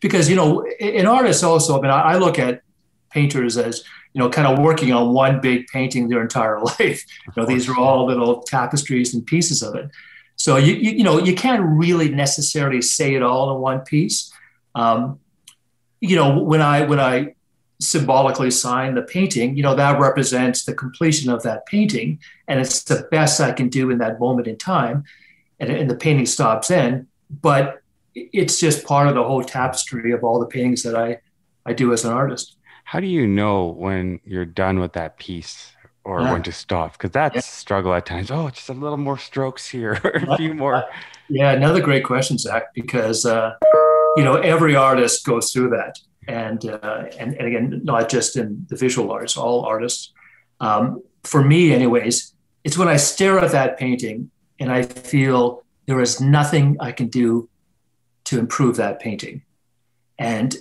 because, in artists also, I mean, I look at painters as, kind of working on one big painting their entire life. These are all little tapestries and pieces of it. So you can't really necessarily say it all in one piece. When I symbolically sign the painting, that represents the completion of that painting, and it's the best I can do in that moment in time, and the painting stops in. But it's just part of the whole tapestry of all the paintings that I do as an artist. How do you know when you're done with that piece or when Yeah. to stop? Because that's a struggle at times. Oh, just a little more strokes here, or a Yeah. few more. Yeah, another great question, Zach, because every artist goes through that, and again, not just in the visual arts, all artists. For me, anyways, it's when I stare at that painting and I feel there is nothing I can do to improve that painting. And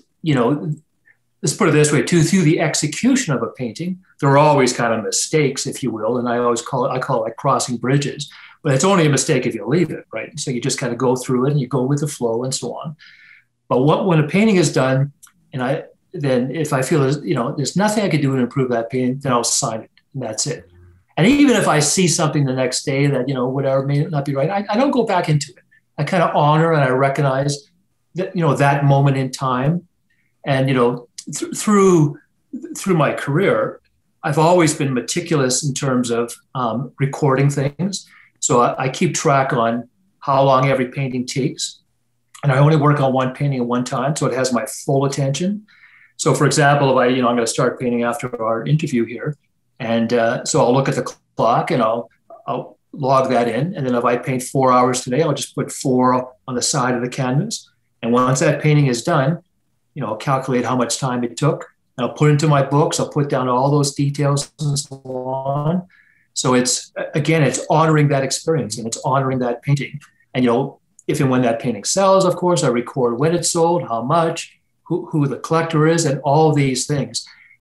let's put it this way: through the execution of a painting, there are always kind of mistakes, if you will, and I call it like crossing bridges. But it's only a mistake if you leave it, right? So you just kind of go through it and you go with the flow and so on. But when a painting is done, then if I feel there's nothing I can do to improve that painting, then I'll sign it, and that's it. And even if I see something the next day that whatever may not be right, I don't go back into it. I kind of honor and I recognize that that moment in time, and through my career, I've always been meticulous in terms of recording things. So I keep track on how long every painting takes. And I only work on one painting at one time, so it has my full attention. So for example, if I'm going to start painting after our interview here. And so I'll look at the clock and I'll log that in. And then if I paint 4 hours today, I'll just put 4 on the side of the canvas. And once that painting is done, I'll calculate how much time it took. And I'll put it into my books. I'll put down all those details and so on. So it's honoring that experience and it's honoring that painting. And, if and when that painting sells, of course, I record when it sold, how much, who the collector is, and all these things.